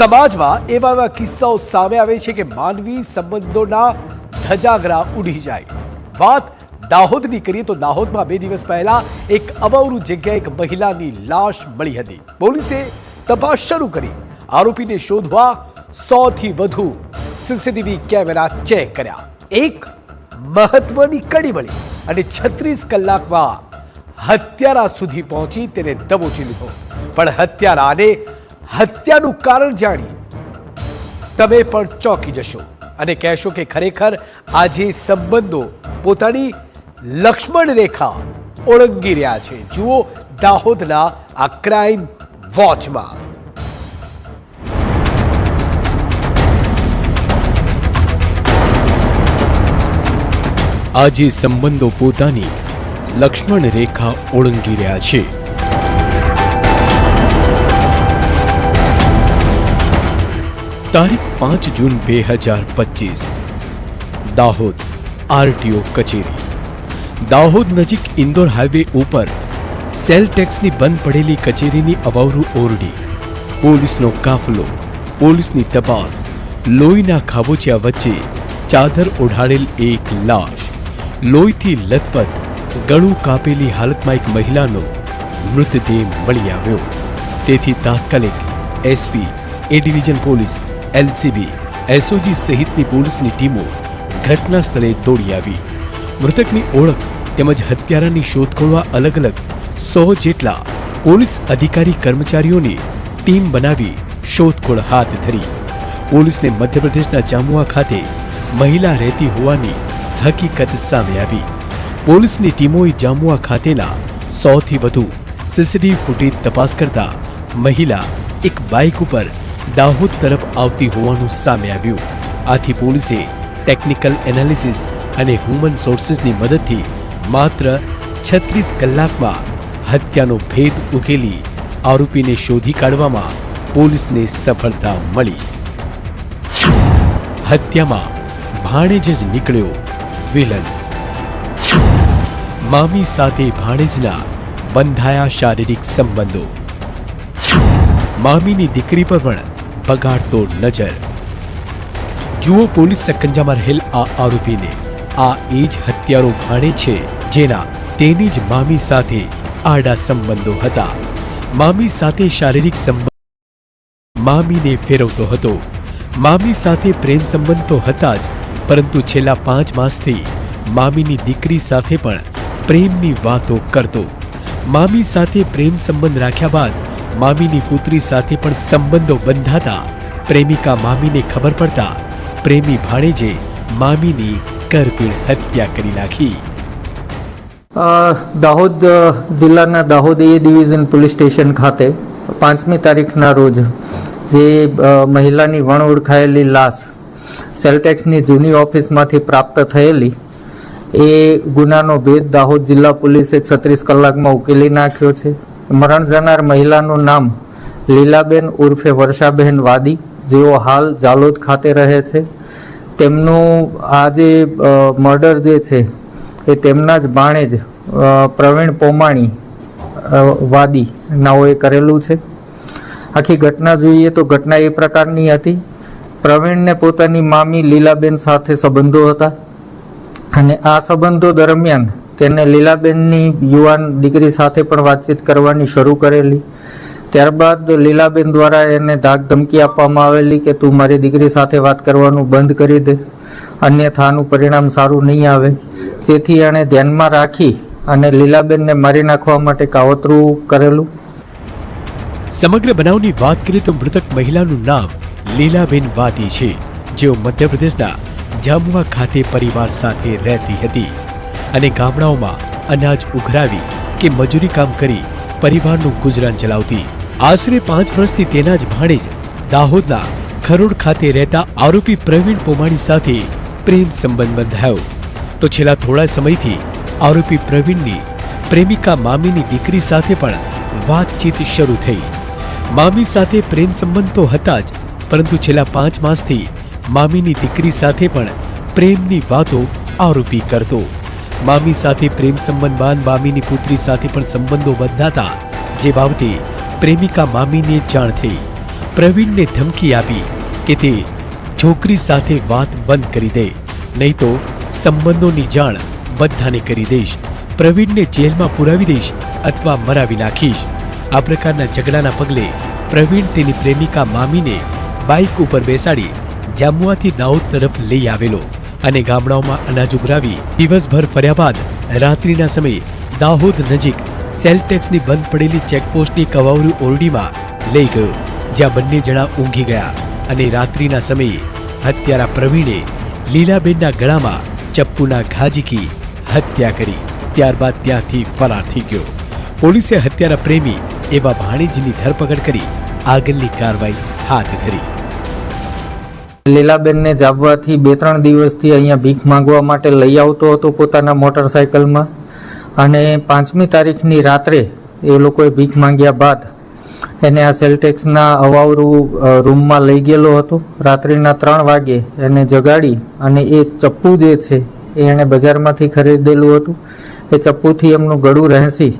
સમાજમાં એવા કિસ્સાઓ સામે આવે છે કે માનવી સંબંધોના ધજાગરા ઉડી જાય। વાત દાહોદની કરીએ તો દાહોદમાં 2 દિવસ પહેલા એક અવાવરૂ જગ્યાએ એક મહિલાની લાશ મળી હતી। પોલીસે તપાસ શરૂ કરી આરોપીને શોધવા 100 થી વધુ સીસીટીવી કેમેરા ચેક કર્યા। એક મહત્વની કડી મળી અને 36 કલાકમાં હત્યારા સુધી પહોંચી તેને દબોચી લીધો। પણ હત્યારાને હત્યાનું કારણ જાણી તમે પણ ચોંકી જશો અને કહેશો કે ખરેખર આજે સંબંધો પોતાની લક્ષ્મણ રેખા ઓળંગી રહ્યા છે। જુઓ દાહોદના આ ક્રાઇમ વોચમાં। આજે સંબંધો પોતાની લક્ષ્મણ રેખા ઓળંગી રહ્યા છે। તારીખ 5 જૂન 2025 દાહોદ આરટીઓ કચેરી। દાહોદ નજીક ઇન્દોર હાઈવે ઉપર સેલ ટેક્સની બંધ પડેલી કચેરીની અવાવરૂ ઓરડી, પોલીસનો કાફલો, પોલીસની તપાસ, લોહીના ખાબોચિયા વચ્ચે ચાદર ઓઢાડેલ એક લાશ, લોહીથી લથપથ ગળું કાપેલી હાલતમાં એક મહિલાનો મૃતદેહ મળી આવ્યો। તેથી તાત્કાલિક એસપી, એ ડિવિઝન પોલીસ, એલસીબી, એસઓજી સહિતની પોલીસની ટીમો ઘટના સ્થળે દોડી આવી। મૃતકની ઓળખ તેમજ હત્યારાની શોધખોળવા અલગ અલગ 100 જેટલા પોલીસ અધિકારી કર્મચારીઓની ટીમ બનાવી શોધખોળ હાથ ધરી। પોલીસને મધ્યપ્રદેશના જામુઆ ખાતે મહિલા રહેતી હોવાની હકીકત સામે આવી। પોલીસની ટીમોએ જામુઆ ખાતેના 100 થી વધુ સીસીટીવી ફૂટેજ તપાસ કરતા મહિલા એક બાઇક ઉપર દાહોદ તરફ આવતી હોવાનું સામે આવ્યું। આથી પોલીસે ટેકનિકલ એનાલિસિસ અને હ્યુમન સોર્સિસની મદદથી માત્ર 36 કલાકમાં હત્યાનો ભેદ ઉકેલી આરોપીને શોધી કાઢવામાં પોલીસને સફળતા મળી। હત્યામાં ભાણેજ જ નીકળ્યો વિલન। મામી સાથે ભાણેજના બંધાયા શારીરિક સંબંધો। મામીની દીકરી પર પણ બગાડતો નજર। જુઓ પોલીસ સકંજામાં રહેલ આ આરોપીને। આ એ જ હત્યારો ભાણેજ છે જેના તેની જ મામી સાથે આડા સંબંધો હતા। મામી સાથે શારીરિક સંબંધ મામીને ફેરવતો હતો। મામી સાથે પ્રેમ સંબંધ તો હતા જ, પરંતુ છેલ્લા 5 માસથી મામીની દીકરી સાથે પણ પ્રેમની વાતો કરતો। મામી સાથે પ્રેમ સંબંધ રાખ્યા બાદ મામીની પુત્રી સાથે પણ સંબંધો બંધાતા પ્રેમિકા મામીને ખબર પડતા પ્રેમી ભાણેજે મામીની કરપીણ હત્યા કરી નાખી। દાહોદ જિલ્લાના દાહોદ એ ડિવિઝન પોલીસ સ્ટેશન ખાતે 5મી તારીખના રોજ જે મહિલાની વણ ઓળખાયેલી લાશ સેલટેક્સની જૂની ઓફિસમાંથી પ્રાપ્ત થયેલી એ ગુનાનો ભેદ દાહોદ જિલ્લા પોલીસે 36 કલાકમાં ઉકેલી નાખ્યો છે। મરણ જનાર મહિલાનું નામ લીલાબેન ઉર્ફે વર્ષાબેન વાદી, જેઓ હાલ જાલોદ ખાતે રહે છે। તેમનું આ જે મર્ડર જે છે એ તેમના જ ભાણેજ પ્રવીણ પોમાણી વાદી નાઓએ કરેલું છે। આખી ઘટના જોઈએ તો ઘટના એ પ્રકારની હતી। પ્રવીણને પોતાની મામી લીલાબેન સાથે સંબંધો હતા અને આ સંબંધો દરમિયાન તેને લીલાબેનની યુવાન દીકરી સાથે પણ વાતચીત કરવાની શરૂ કરેલી। ત્યારબાદ લીલાબેન દ્વારા એને ધાક ધમકી આપવામાં આવેલી કે તું મારી દીકરી સાથે વાત કરવાનું બંધ કરી દે, અન્યથા આનું પરિણામ સારું નહીં આવે। જેથી એણે ધ્યાનમાં રાખી અને લીલાબેનને મારી નાખવા માટે કાવતરું કરેલું। સમગ્ર બનાવની વાત કરીએ તો મૃતક મહિલાનું નામ લીલાબેન વાદી છે, જેઓ મધ્યપ્રદેશના જામુઆ ખાતે પરિવાર સાથે રહેતી હતી અને ગામડાઓમાં અનાજ ઉઘરાવી કે મજૂરી કામ કરી પરિવારનું ગુજરાન ચલાવતી। આશરે 5 વર્ષથી તેના જ ભાણેજ દાહોદના ખરોડ ખાતે રહેતા આરોપી પ્રવીણ પોમાણી સાથે પ્રેમ સંબંધ બંધાયો તો છેલ્લા થોડા સમયથી આરોપી પ્રવીણની પ્રેમિકા મામીની દીકરી સાથે પણ વાતચીત શરૂ થઈ। મામી સાથે પ્રેમ સંબંધ તો હતા જ, પરંતુ છેલ્લા 5 માસથી મામીની દીકરી સાથે પણ પ્રેમની વાતો આરોપી કરતો। મામી સાથે પ્રેમ સંબંધ બાદ મામીની પુત્રી સાથે પણ સંબંધો બંધાતા, જે બાબતે પ્રેમિકા મામીને જાણ થઈ। પ્રવીણને ધમકી આપી કે તે છોકરી સાથે વાત બંધ કરી દે, નહીં તો સંબંધોની જાણ બધાને કરી દઈશ, પ્રવીણને જેલમાં પુરાવી દઈશ અથવા મરાવી નાખીશ. આ પ્રકારના ઝઘડાના પગલે પ્રવીણ તેની પ્રેમિકા મામીને બાઇક ઉપર બેસાડી જામુઆથી દાહોદ તરફ લઈ આવેલો અને ગામડાઓમાં અનાજ ઉઘરાવી દિવસભર ફર્યા બાદ રાત્રિના સમયે દાહોદ નજીક સેલટેક્સની બંધ પડેલી ચેકપોસ્ટની કવાવરી ઓરડીમાં લઈ ગયો, જ્યાં બંને જણા ઊંઘી ગયા અને રાત્રિના સમયે હત્યારા પ્રવીણે લીલાબેનના ગળામાં ચપ્પુના ઘા ઝીકી હત્યા કરી. ત્યારબાદ ત્યાંથી ફરાર થઈ ગયો. પોલીસે હત્યારા પ્રેમી એવા ભાણેજની ધરપકડ કરી આગળની કાર્યવાહી હાથ ધરી. લીલાબેનને જાબવાથી 2-3 દિવસથી અહીંયા ભીખ માંગવા માટે લઈ આવતો હતો પોતાના મોટરસાયકલમાં, અને 5મી તારીખની રાત્રે એ લોકોએ ભીખ માંગ્યા બાદ એને આ સેલટેક્સના અવાવરું રૂમમાં લઈ ગયેલો હતો. રાત્રિના 3 વાગે એને જગાડી અને એ ચપ્પુ જે છે એ એણે બજારમાંથી ખરીદેલું હતું. એ ચપ્પુથી એમનું ગળું રહેસી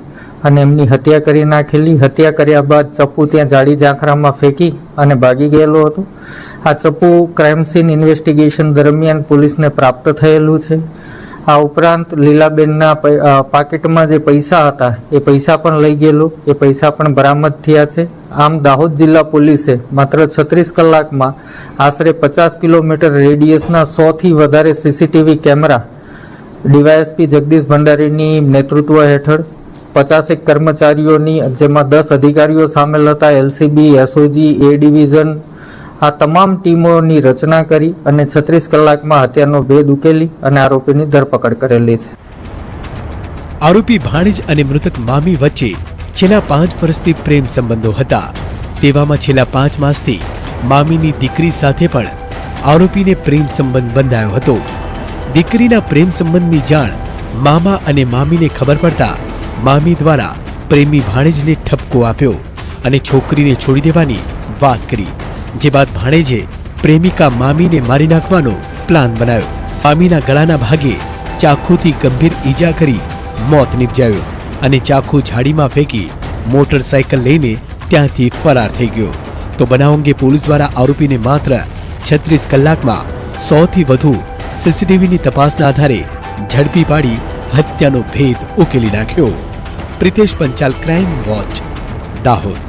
અને એમની હત્યા કરી નાખેલી. હત્યા કર્યા બાદ ચપ્પુ ત્યાં જાડી ઝાંખરામાં ફેંકી અને ભાગી ગયેલો હતો. આ ચપ્પુ ક્રાઇમ સીન ઇન્વેસ્ટિગેશન દરમિયાન પોલીસને પ્રાપ્ત થયેલું છે. આ ઉપરાંત લીલાબેનના પાકીટમાં જે પૈસા હતા એ પૈસા પણ લઈ ગયેલો, એ પૈસા પણ બરામદ થયા છે. આમ દાહોદ જિલ્લા પોલીસે માત્ર 36 કલાકમાં આશરે 50 કિલોમીટર રેડિયસના 100થી વધારે સીસીટીવી કેમેરા ડીવાયએસપી જગદીશ ભંડારીની નેતૃત્વ હેઠળ 50 કર્મચારીઓની, જેમાં 10 અધિકારીઓ સામેલ હતા, એલસીબી, એસઓજી, એ ડિવિઝન, આ તમામ ટીમોની રચના કરી અને 36 કલાકમાં હત્યાનો ભેદ ઉકેલી અને આરોપીની ધરપકડ કરેલી છે. આરોપી ભાણેજ અને મૃતક મામી વચ્ચે છેલ્લા 5 વર્ષથી પ્રેમ સંબંધો હતા. તેવામાં છેલ્લા 5 માસથી મામીની દીકરી સાથે પણ આરોપીને પ્રેમ સંબંધ બંધાયો હતો. દીકરીના પ્રેમ સંબંધની જાણ મામા અને મામીને ખબર પડતા મામી દ્વારા પ્રેમી ભાણેજને ઠપકો આપ્યો અને છોકરીને છોડી દેવાની વાત કરી. જે બાદ ભાણેજે પ્રેમિકા મામીને મારી નાખવાનો પ્લાન બનાવ્યો. મામીના ગળાના ભાગે ચાકુથી ગંભીર ઈજા કરી મોત નિપજાવ્યું અને ચાકુ ઝાડીમાં ફેંકી મોટરસાયકલ લઈને ત્યાંથી ફરાર થઈ ગયો. તો બનાવ અંગે પોલીસ દ્વારા આરોપીને માત્ર 36 કલાકમાં 100થી વધુ સીસીટીવીની તપાસના આધારે ઝડપી પાડી હત્યાનો ભેદ ઉકેલી નાખ્યો. Pritesh Panchal, crime watch, Dahod.